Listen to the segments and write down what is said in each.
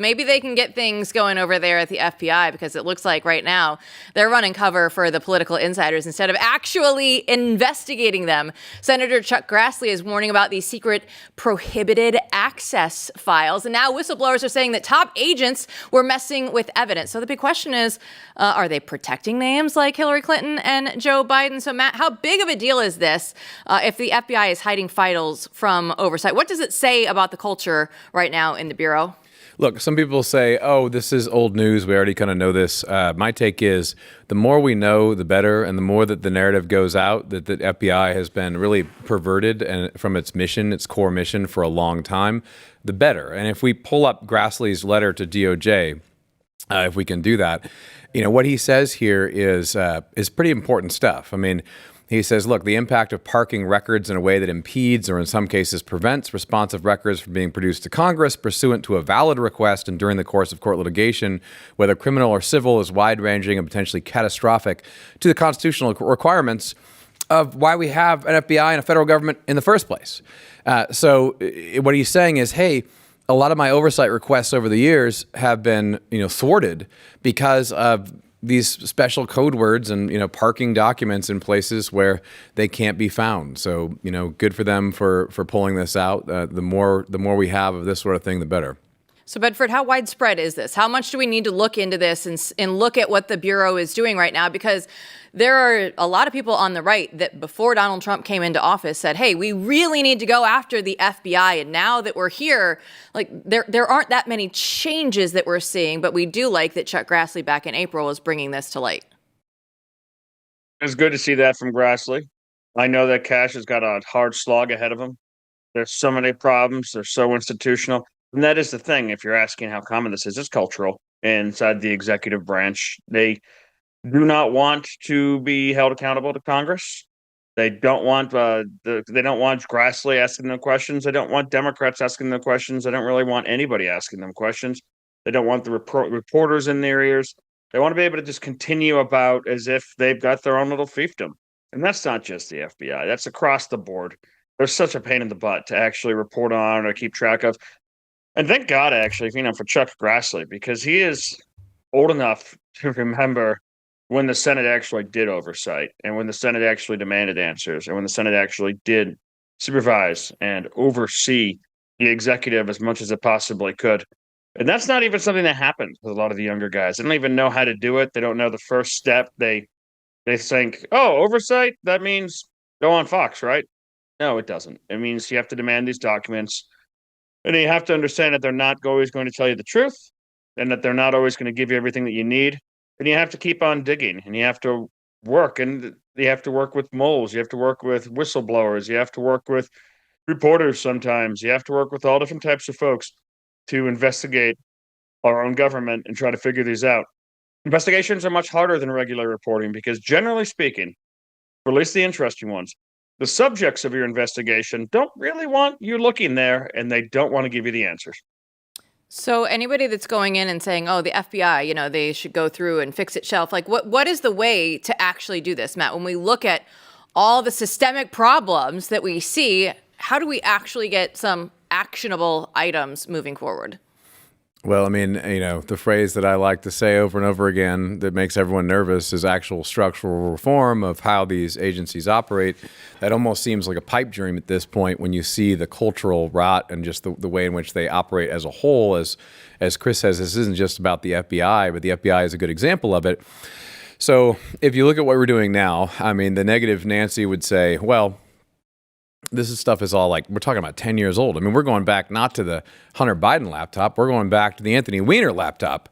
Maybe they can get things going over there at the FBI, because it looks like right now they're running cover for the political insiders instead of actually investigating them. Senator Chuck Grassley is warning about these secret prohibited access files. And now whistleblowers are saying that top agents were messing with evidence. So the big question is, are they protecting names like Hillary Clinton and Joe Biden? So Matt, how big of a deal is this if the FBI is hiding files from oversight? What does it say about the culture right now in the Bureau? Look, some people say, oh, this is old news. We already kind of know this. My take is the more we know, the better. And the more that the narrative goes out that the FBI has been really perverted and from its mission, its core mission for a long time, the better. And if we pull up Grassley's letter to DOJ, if we can do that, you know, what he says here is pretty important stuff. I mean, he says, look, the impact of parking records in a way that impedes or in some cases prevents responsive records from being produced to Congress pursuant to a valid request and during the course of court litigation, whether criminal or civil, is wide-ranging and potentially catastrophic to the constitutional requirements of why we have an FBI and a federal government in the first place. So what he's saying is, hey, a lot of my oversight requests over the years have been, thwarted because of these special code words and, parking documents in places where they can't be found. So, good for them for pulling this out. The more we have of this sort of thing, the better. So, Bedford, how widespread is this? How much do we need to look into this and look at what the Bureau is doing right now? Because there are a lot of people on the right that before Donald Trump came into office said, hey, we really need to go after the FBI. And now that we're here, like there aren't that many changes that we're seeing, but we do like that Chuck Grassley back in April was bringing this to light. It's good to see that from Grassley. I know that Kash has got a hard slog ahead of him. There's so many problems. They're so institutional. And that is the thing. If you're asking how common this is, it's cultural inside the executive branch. They do not want to be held accountable to Congress. They don't want they don't want Grassley asking them questions. They don't want Democrats asking them questions. They don't really want anybody asking them questions. They don't want the reporters in their ears. They want to be able to just continue about as if they've got their own little fiefdom. And that's not just the FBI. That's across the board. They're such a pain in the butt to actually report on or keep track of. And thank God, actually, for Chuck Grassley, because he is old enough to remember when the Senate actually did oversight and when the Senate actually demanded answers and when the Senate actually did supervise and oversee the executive as much as it possibly could. And that's not even something that happens with a lot of the younger guys. They don't even know how to do it. They don't know the first step. They think, oh, oversight, that means go on Fox, right? No, it doesn't. It means you have to demand these documents. And you have to understand that they're not always going to tell you the truth and that they're not always going to give you everything that you need. And you have to keep on digging and you have to work. And you have to work with moles. You have to work with whistleblowers. You have to work with reporters sometimes. You have to work with all different types of folks to investigate our own government and try to figure these out. Investigations are much harder than regular reporting because, generally speaking, or at least the interesting ones, the subjects of your investigation don't really want you looking there, and they don't want to give you the answers. So anybody that's going in and saying, oh, the FBI, they should go through and fix itself, like what is the way to actually do this, Matt? When we look at all the systemic problems that we see, how do we actually get some actionable items moving forward? Well, I mean, the phrase that I like to say over and over again that makes everyone nervous is actual structural reform of how these agencies operate. That almost seems like a pipe dream at this point when you see the cultural rot and just the way in which they operate as a whole. As Chris says, this isn't just about the FBI, but the FBI is a good example of it. So if you look at what we're doing now, I mean, the negative Nancy would say, well, stuff is all we're talking about 10 years old. I mean, we're going back not to the Hunter Biden laptop. We're going back to the Anthony Weiner laptop,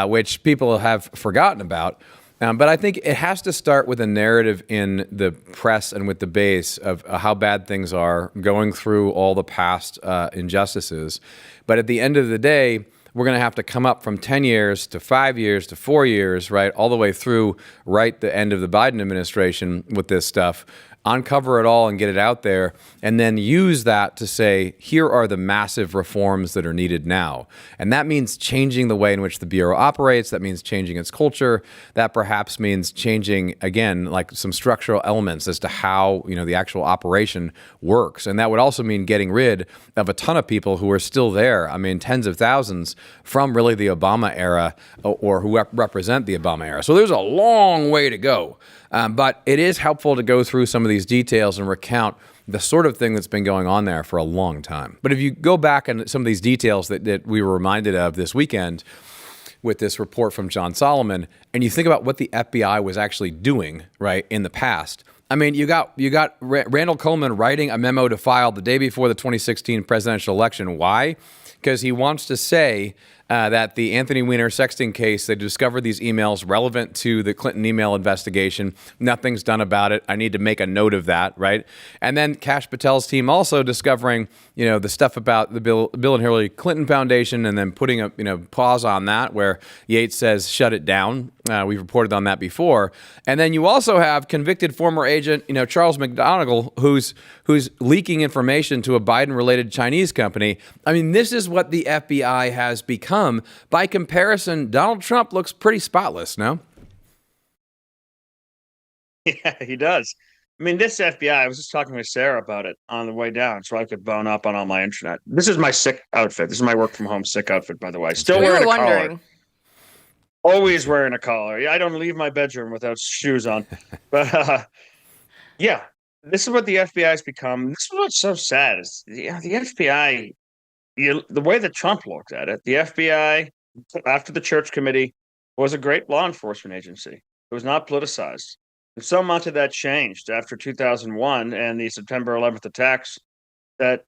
which people have forgotten about. But I think it has to start with a narrative in the press and with the base of how bad things are, going through all the past injustices. But at the end of the day, we're going to have to come up from 10 years to 5 years to 4 years, right, all the way through the end of the Biden administration with this stuff uncover it all and get it out there, and then use that to say, here are the massive reforms that are needed now. And that means changing the way in which the Bureau operates. That means changing its culture. That perhaps means changing, again, like some structural elements as to how, the actual operation works. And that would also mean getting rid of a ton of people who are still there. I mean, tens of thousands from really the Obama era, or who represent the Obama era. So there's a long way to go. But it is helpful to go through some of these details and recount the sort of thing that's been going on there for a long time. But if you go back and some of these details that we were reminded of this weekend with this report from John Solomon, and you think about what the FBI was actually doing, right, in the past. I mean, you got Randall Coleman writing a memo to file the day before the 2016 presidential election. Why? Because he wants to say that the Anthony Weiner sexting case, they discovered these emails relevant to the Clinton email investigation. Nothing's done about it. I need to make a note of that, right? And then Kash Patel's team also discovering, the stuff about the Bill and Hillary Clinton Foundation, and then putting a, pause on that where Yates says, shut it down. We've reported on that before. And then you also have convicted former agent, Charles McDougall, who's leaking information to a Biden-related Chinese company. I mean, this is what the FBI has become. By comparison, Donald Trump looks pretty spotless, no? Yeah, he does. I mean, this FBI, I was just talking with Sarah about it on the way down so I could bone up on all my internet. This is my sick outfit. This is my work from home sick outfit, by the way. Still wearing a collar. Always wearing a collar. I don't leave my bedroom without shoes on. But yeah, this is what the FBI has become. This is what's so sad is the FBI, the way that Trump looked at it, the FBI, after the Church Committee, was a great law enforcement agency. It was not politicized. And so much of that changed after 2001 and the September 11th attacks that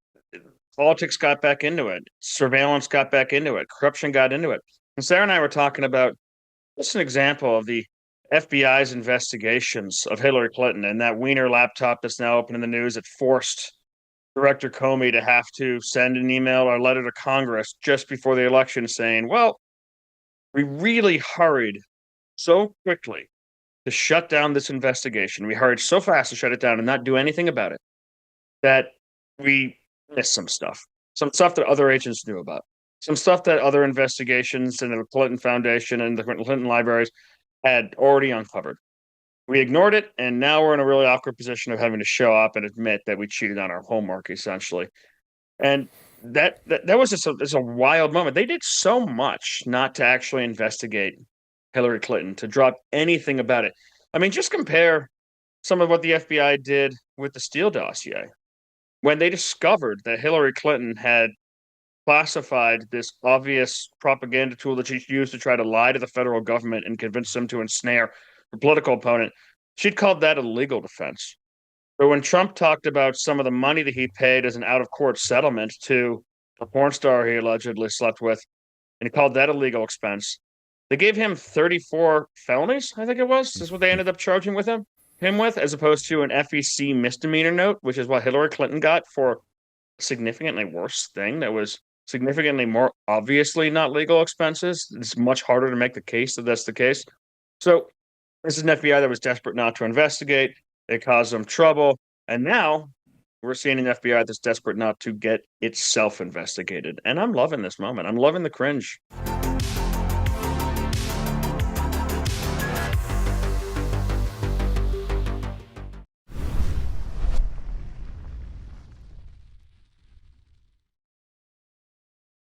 politics got back into it, surveillance got back into it, corruption got into it. And Sarah and I were talking about just an example of the FBI's investigations of Hillary Clinton and that Weiner laptop that's now open in the news. It forced Director Comey to have to send an email or letter to Congress just before the election saying, well, we really hurried so quickly to shut down this investigation. We hurried so fast to shut it down and not do anything about it that we missed some stuff that other agents knew about, some stuff that other investigations and the Clinton Foundation and the Clinton libraries had already uncovered. We ignored it, and now we're in a really awkward position of having to show up and admit that we cheated on our homework, essentially. And that was just a wild moment. They did so much not to actually investigate Hillary Clinton, to drop anything about it. I mean, just compare some of what the FBI did with the Steele dossier. When they discovered that Hillary Clinton had classified this obvious propaganda tool that she used to try to lie to the federal government and convince them to ensnare a political opponent, she'd called that a legal defense. But when Trump talked about some of the money that he paid as an out-of-court settlement to a porn star he allegedly slept with, and he called that a legal expense, they gave him 34 felonies, I think it was. This is what they ended up charging him with, as opposed to an FEC misdemeanor note, which is what Hillary Clinton got for a significantly worse thing that was significantly more obviously not legal expenses. It's much harder to make the case that that's the case. So this is an FBI that was desperate not to investigate. It caused them trouble. And now we're seeing an FBI that's desperate not to get itself investigated. And I'm loving this moment. I'm loving the cringe.